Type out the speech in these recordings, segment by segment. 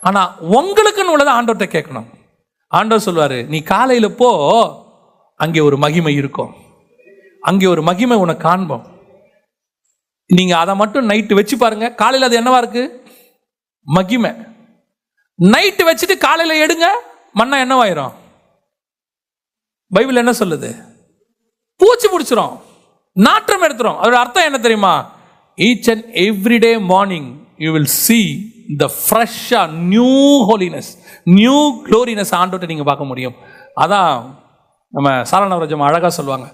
ஆனா உங்களுக்குன்னு உள்ளதை ஆண்டவர்கிட்ட கேட்கணும். ஆண்டவர் சொல்லுவாரு, நீ காலையில போ, அங்கே ஒரு மகிமை இருக்கும், அங்கே ஒரு மகிமை உனக்கு காண்போம். நீங்க அதை மட்டும் நைட்டு வச்சு பாருங்க, காலையில் அது என்னவா இருக்கு? மகிமை. நைட்டு வச்சுட்டு காலையில எடுங்க, மண்ணா என்னவாயிரும்? பைபிள் என்ன சொல்லுது? பூச்சி பிடிச்சிரும், நாற்றம் எடுத்துரும். அதோட அர்த்தம் என்ன தெரியுமா? Each and everyday morning you will see the fresh new holiness, new gloriness ஆண்டவர்கிட்ட நீங்க பார்க்க முடியும். அதான் நம்ம சாரணவராஜம் அழகா சொல்லுவாங்க,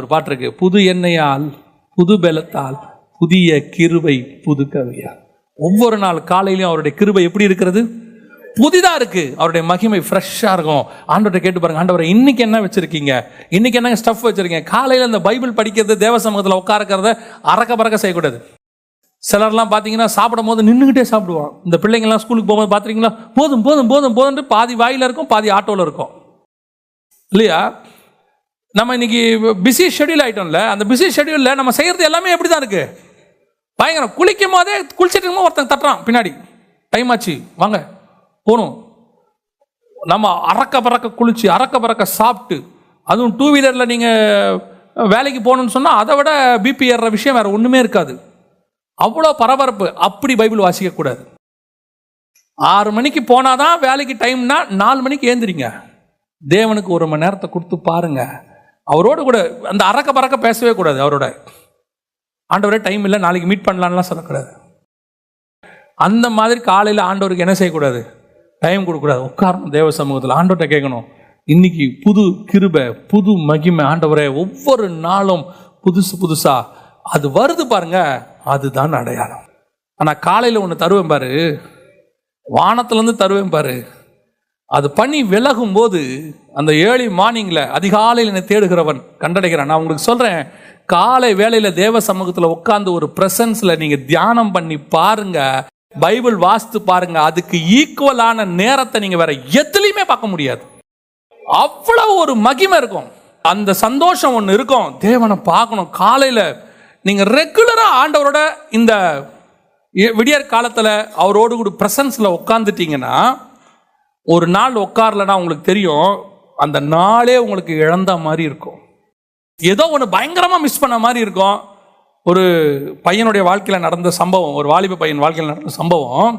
ஒரு பாட்டு இருக்கு, புது எண்ணெயால் புது பலத்தால் புதிய கிருபை புது கவியால். ஒவ்வொரு நாள் காலையிலையும் அவருடைய கிருபை எப்படி இருக்கிறது? புதிதா இருக்கு. அவருடைய மகிமை ஃப்ரெஷ்ஷா இருக்கும். ஆண்டவர்கிட்ட கேட்டு பாருங்க, ஆண்டவரை இன்னைக்கு என்ன வச்சிருக்கீங்க, இன்னைக்கு என்ன ஸ்டஃப் வச்சிருக்கீங்க. காலையில இந்த பைபிள் படிக்கிறது, தேவ சமூகத்தில் உட்கார்றத அரக்க பறக்க செய்யக்கூடாது. சிலர்லாம் பார்த்தீங்கன்னா சாப்பிடும் போது நின்றுக்கிட்டே சாப்பிடுவான். இந்த பிள்ளைங்கள்லாம் ஸ்கூலுக்கு போகும்போது பார்த்துருக்கீங்களா, போதும் போதும் போதும் போதும் பாதி வாயில இருக்கும், பாதி ஆட்டோவில் இருக்கும் இல்லையா? நம்ம இன்னைக்கு பிஸி ஷெடியூல் ஆகிட்டோம்ல, அந்த பிஸி ஷெடியூலில் நம்ம செய்கிறது எல்லாமே எப்படி தான் இருக்கு? பயங்கரம். குளிக்கும் போதே குளிச்சுட்டு இருக்கும்போது ஒருத்தன் தட்டுறான் பின்னாடி, டைம் ஆச்சு வாங்க போகணும். நம்ம அறக்க பறக்க குளிச்சு அறக்க பறக்க சாப்பிட்டு, அதுவும் டூ வீலரில் நீங்கள் வேலைக்கு போகணுன்னு சொன்னால் அதை விட பிபி ஏறுற விஷயம் வேறு ஒன்றுமே இருக்காது. அவ்வளோ பரபரப்பு. அப்படி பைபிள் வாசிக்கக்கூடாது. 6 மணிக்கு போனாதான் வேலைக்கு டைம்னா 4 மணிக்கு ஏந்திரிங்க. தேவனுக்கு 1 மணி நேரத்தை கொடுத்து பாருங்க. அவரோடு கூட அந்த அறக்க பறக்க பேசவே கூடாது. அவரோட ஆண்டவரே டைம் இல்லை, நாளைக்கு மீட் பண்ணலான்லாம் சொல்லக்கூடாது. அந்த மாதிரி காலையில் ஆண்டவருக்கு என்ன செய்யக்கூடாது? டைம் கொடுக்கூடாது. உட்காரணும் தேவ சமூகத்தில், ஆண்டவர்கிட்ட கேட்கணும், இன்னைக்கு புது கிருபை புது மகிமை ஆண்டவரே, ஒவ்வொரு நாளும் புதுசு புதுசா அது வருது பாருங்க, அதுதான் அடையாளம். ஆனால் காலையில் ஒன்று தருவேன் பாரு, வானத்திலேருந்து தருவேன் பாரு, அது பண்ணி விலகும் போது அந்த ஏர்லி மார்னிங்கில் அதிகாலையில் என்னை தேடுகிறவன் கண்டடைகிறான். நான் உங்களுக்கு சொல்கிறேன், காலை வேளையில் தேவ சமூகத்தில் உட்கார்ந்து ஒரு பிரசன்ஸில் நீங்கள் தியானம் பண்ணி பாருங்க, பைபிள் வாசித்து பாருங்க, அதுக்கு ஈக்குவலான நேரத்தை நீங்கள் வேற எதுலையுமே பார்க்க முடியாது. அவ்வளவு ஒரு மகிமை இருக்கும், அந்த சந்தோஷம் ஒன்று இருக்கும். தேவனை பார்க்கணும். காலையில் நீங்கள் ரெகுலராக ஆண்டவரோட இந்த விடியற் காலத்தில் அவரோடு கூட பிரசன்ஸில் உட்காந்துட்டீங்கன்னா, ஒரு நாள் உட்காரலன்னா உங்களுக்கு தெரியும், அந்த நாளே உங்களுக்கு இழந்த மாதிரி இருக்கும். ஏதோ ஒன்று பயங்கரமாக மிஸ் பண்ண மாதிரி இருக்கும். ஒரு பையனுடைய வாழ்க்கையில் நடந்த சம்பவம், ஒரு வாலிப பையன் வாழ்க்கையில் நடந்த சம்பவம்.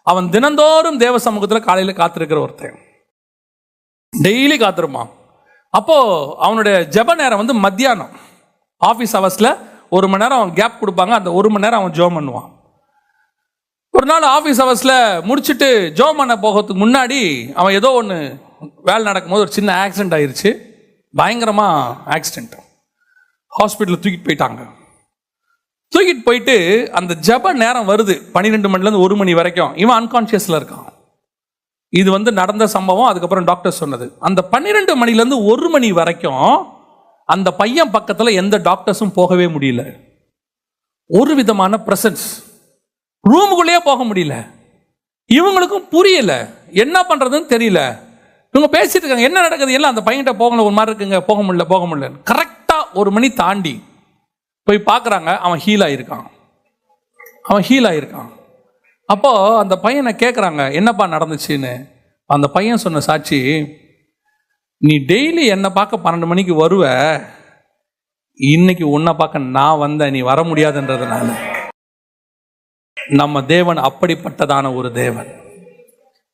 அவன் தினந்தோறும் தேவ சமூகத்தில் காலையில் காத்திருக்கிற ஒருத்தன், டெய்லி காத்திருப்பான். அப்போது அவனுடைய ஜெப நேரம் வந்து மத்தியானம். ஆஃபீஸ் ஹவர்ஸில் 1 மணி நேரம் அவன் கேப் கொடுப்பாங்க, அந்த 1 மணி நேரம் அவன் ஜெபம் பண்ணுவான். ஒரு நாள் ஆஃபீஸ் ஹவர்ஸில் முடிச்சுட்டு ஜெபம் பண்ண போகிறதுக்கு முன்னாடி அவன் ஏதோ ஒன்று வேலை நடக்கும்போது ஒரு சின்ன ஆக்சிடென்ட் ஆயிடுச்சு. பயங்கரமாக ஆக்சிடென்ட். ஹாஸ்பிட்டலில் தூக்கிட்டு போயிட்டாங்க. தூக்கிட்டு போயிட்டு அந்த ஜெப நேரம் வருது 12 மணிலேருந்து 1 மணி வரைக்கும். இவன் அன்கான்ஷியஸில் இருக்கான். இது வந்து நடந்த சம்பவம். அதுக்கப்புறம் டாக்டர் சொன்னது, அந்த 12 மணிலேருந்து 1 மணி வரைக்கும் அந்த பையன் பக்கத்தில் எந்த டாக்டர்ஸும் போகவே முடியல. ஒரு விதமான பிரசன்ஸ், ரூமுக்குள்ளேயே போக முடியல. இவங்களுக்கும் புரியல, என்ன பண்றதுன்னு தெரியல. இவங்க பேசிட்டு இருக்காங்க, என்ன நடக்குது எல்லாம். அந்த பையன்கிட்ட போகணும், ஒரு மாதிரி இருக்குங்க, போக முடியல. கரெக்டா 1 மணி தாண்டி போய் பார்க்குறாங்க, அவன் ஹீல் ஆயிருக்கான். அப்போ அந்த பையனை கேட்குறாங்க, என்னப்பா நடந்துச்சுன்னு. அந்த பையன் சொன்ன சாட்சி, நீ டெய்லி என்னை பார்க்க 12 மணிக்கு வருவ, இன்னைக்கு உன்னை பார்க்க நான் வந்தேன், நீ வர முடியாதுன்றதுனால. நம்ம தேவன் அப்படிப்பட்டதான ஒரு தேவன்,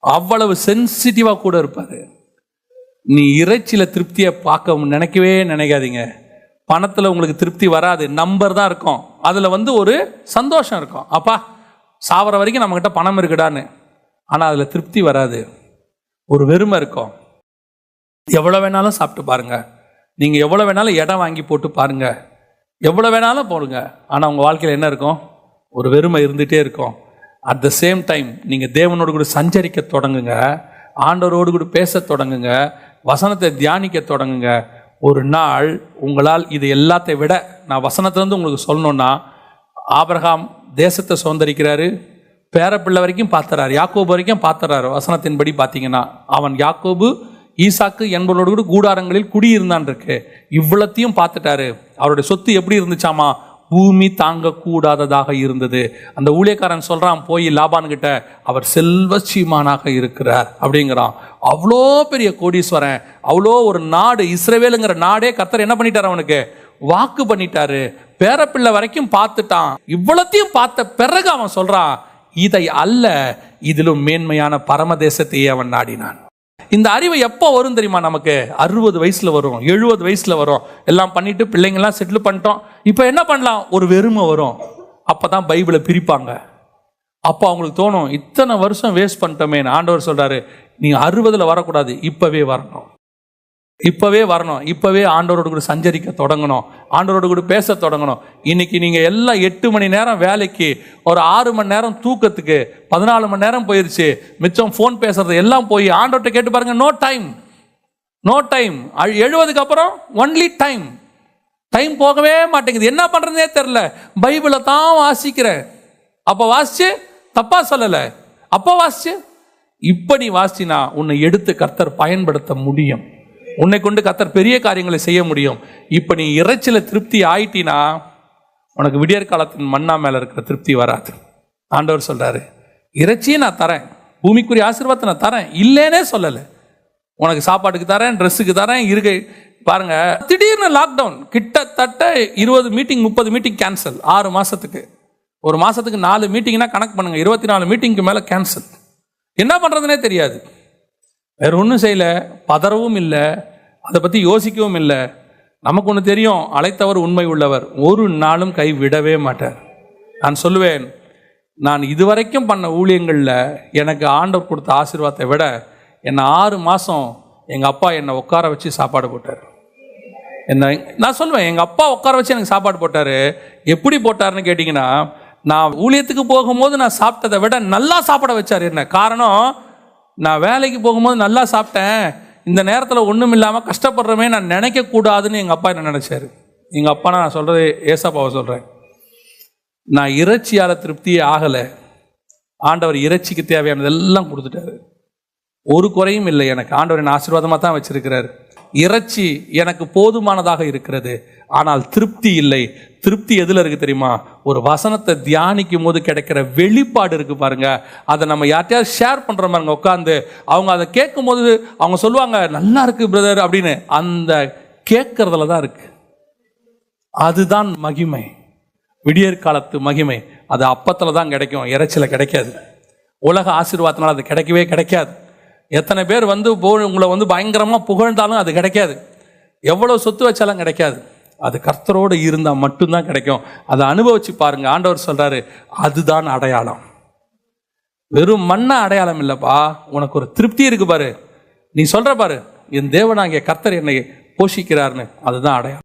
அவ்வளவு சென்சிட்டிவா கூட இருப்பாரு. நீ இறைச்சியில திருப்தியை பார்க்க நினைக்காதீங்க. பணத்தில் உங்களுக்கு திருப்தி வராது, நம்பர் தான் இருக்கும். அதில் வந்து ஒரு சந்தோஷம் இருக்கும், அப்பா சாவர வரைக்கும் நம்மகிட்ட பணம் இருக்குடான்னு. ஆனால் அதில் திருப்தி வராது, ஒரு வெறுமை இருக்கும். எவ்வளோ வேணாலும் சாப்பிட்டு பாருங்க, நீங்கள் எவ்வளோ வேணாலும் இடம் வாங்கி போட்டு பாருங்க, எவ்வளோ வேணாலும் போடுங்க, ஆனால் உங்கள் வாழ்க்கையில் என்ன இருக்கும்? ஒரு வெறுமை இருந்துகிட்டே இருக்கும். அட் த சேம் டைம் நீங்கள் தேவனோடு கூட சஞ்சரிக்க தொடங்குங்க, ஆண்டவரோடு கூட பேச தொடங்குங்க, வசனத்தை தியானிக்க தொடங்குங்க. ஒரு நாள் உங்களால் இது எல்லாத்தை விட, நான் வசனத்திலேருந்து உங்களுக்கு சொல்லணுன்னா, ஆபிரகாம் தேசத்தை சுதந்திரிக்கிறாரு, பேரப்பிள்ளை வரைக்கும் பார்த்துறாரு, யாக்கோபு வரைக்கும் பார்த்துறாரு. வசனத்தின்படி பார்த்தீங்கன்னா அவன் யாக்கோபு ஈசாக்கு என்பவரோடு கூட கூடாரங்களில் குடியிருந்தான் இருக்கு. இவ்வளத்தையும் பார்த்துட்டாரு. அவருடைய சொத்து எப்படி இருந்துச்சாமா? பூமி தாங்க கூடாததாக இருந்தது. அந்த ஊழியக்காரன் சொல்றான் போய் லாபான் கிட்ட, அவர் செல்வச்சீமானாக இருக்கிறார் அப்படிங்கிறான். அவ்வளோ பெரிய கோடீஸ்வரன், அவ்வளோ ஒரு நாடு இஸ்ரவேலுங்கிற நாடே கர்த்தர் என்ன பண்ணிட்டார், அவனுக்கு வாக்கு பண்ணிட்டாரு. பேரப்பிள்ளை வரைக்கும் பார்த்துட்டான். இவ்வளத்தையும் பார்த்த பிறகு அவன் சொல்றான், இதை அல்ல, இதிலும் மேன்மையான பரமதேசத்தையே அவன் நாடினான். இந்த அறிவு எப்போ வரும் தெரியுமா? நமக்கு 60 வயசுல வரும், 70 வயசுல வரும். எல்லாம் பண்ணிட்டு பிள்ளைங்கெல்லாம் செட்டில் பண்ணிட்டோம். இப்போ என்ன பண்ணலாம், ஒரு வெறுமை வரும். அப்பதான் பைபிளை பிரிப்பாங்க. அப்போ அவங்களுக்கு தோணும், இத்தனை வருஷம் வேஸ்ட் பண்ணிட்டோமே. ஆண்டவர் சொல்றாரு, நீங்க 60ல வரக்கூடாது, இப்பவே வரணும், இப்பவே வரணும், இப்பவே ஆண்டவரோடு கூட சஞ்சரிக்க தொடங்கணும், ஆண்டவரோடு கூட பேச தொடங்கணும். இன்னைக்கு நீங்க எல்லாம் 8 மணி நேரம் வேலைக்கு, ஒரு 6 மணி நேரம் தூக்கத்துக்கு, 14 மணி நேரம் போயிருச்சு, மிச்சம் ஃபோன் பேசுறது எல்லாம் போய் ஆண்டவர்கிட்ட கேட்டு பாருங்க. No time, no time. 70க்கு அப்புறம் ஒன்லி டைம். டைம் போகவே மாட்டேங்குது. என்ன பண்றதுனே தெரியல. பைபிளை தான் வாசிக்கிறேன். அப்ப வாசிச்சு தப்பா சொல்லல, அப்ப வாசிச்சு இப்ப நீ வாசினா உன்னை எடுத்து கர்த்தர் பயன்படுத்த முடியும். உன்னை கொண்டு கர்த்தர் பெரிய காரியங்களை செய்ய முடியும். இப்ப நீ இறைச்சில திருப்தி ஆயிட்டினா உனக்கு விடியற் காலத்தின் மன்னா மேல இருக்கிற திருப்தி வராது. ஆண்டவர் சொல்றாரு, இறைச்சியை நான் தரேன், பூமிக்குரிய ஆசீர்வாதத்தை நான் தரேன், இல்லைன்னே சொல்லலை. உனக்கு சாப்பாட்டுக்கு தரேன், ட்ரெஸ்ஸுக்கு தரேன், இருக்கை பாருங்க. திடீர்னு லாக்டவுன், கிட்டத்தட்ட 20 மீட்டிங் 30 மீட்டிங் கேன்சல். 6 மாசத்துக்கு, ஒரு மாசத்துக்கு 4 மீட்டிங்னா கணக்கு பண்ணுங்க, 24 மீட்டிங்க்கு மேல கேன்சல். என்ன பண்றதுனே தெரியாது. வேற ஒன்றும் செய்யல, பதறவும் இல்லை, அதை பற்றி யோசிக்கவும் இல்லை. நமக்கு ஒன்று தெரியும், அழைத்தவர் உண்மை உள்ளவர், ஒரு நாளும் கை விடவே மாட்டார். நான் சொல்லுவேன், நான் இதுவரைக்கும் பண்ண ஊழியங்களில் எனக்கு ஆண்டவர் கொடுத்த ஆசீர்வாதத்தை விட என்னை 6 மாதம் எங்கள் அப்பா என்னை உட்கார வச்சு சாப்பாடு போட்டார். நான் சொல்லுவேன், எங்கள் அப்பா உட்கார வச்சு எனக்கு சாப்பாடு போட்டார். எப்படி போட்டாருன்னு கேட்டிங்கன்னா, நான் ஊழியத்துக்கு போகும்போது நான் சாப்பிட்டதை விட நல்லா சாப்பிட வச்சார். என்ன காரணம்? நான் வேலைக்கு போகும்போது நல்லா சாப்பிட்டேன், இந்த நேரத்தில் ஒன்றும் இல்லாமல் கஷ்டப்படுறமே நான் நினைக்கக்கூடாதுன்னு எங்கள் அப்பா என்ன நினச்சாரு. எங்கள் அப்பா, நான் சொல்கிறது ஏசப்பாவை சொல்கிறேன், நான் இறைச்சியால் திருப்தியே ஆகலை. ஆண்டவர் இறைச்சிக்கு தேவையானதெல்லாம் கொடுத்துட்டாரு, ஒரு குறையும் இல்லை. எனக்கு ஆண்டவரின் ஆசீர்வாதமாக தான் வச்சிருக்கிறார். இறைச்சி எனக்கு போதுமானதாக இருக்கிறது, ஆனால் திருப்தி இல்லை. திருப்தி எதில் இருக்கு தெரியுமா? ஒரு வசனத்தை தியானிக்கும் போது கிடைக்கிற வெளிப்பாடு இருக்கு பாருங்க. அதை நம்ம யார்ட்டையாவது ஷேர் பண்ற பாருங்க உட்காந்து, அவங்க அதை கேட்கும் போது அவங்க சொல்லுவாங்க, நல்லா இருக்கு பிரதர் அப்படின்னு. அந்த கேட்கறதுல தான் இருக்கு. அதுதான் மகிமை, விடியற் காலத்து மகிமை. அது அப்பத்துல தான் கிடைக்கும், இறைச்சில கிடைக்காது. உலக ஆசீர்வாதத்தினால அது கிடைக்கவே கிடைக்காது. எத்தனை பேர் உங்களை பயங்கரமா புகழ்ந்தாலும் அது கிடைக்காது. எவ்வளவு சொத்து வச்சாலும் கிடைக்காது. அது கர்த்தரோடு இருந்தால் மட்டும்தான் கிடைக்கும். அதை அனுபவிச்சு பாருங்க. ஆண்டவர் சொல்றாரு, அதுதான் அடையாளம். வெறும் மண்ண அடையாளம் இல்லப்பா, உனக்கு ஒரு திருப்தி இருக்கு பாரு. நீ சொல்ற பாரு, என் தேவனாகிய கர்த்தர் என்னை போஷிக்கிறார்னு, அதுதான் அடையாளம்.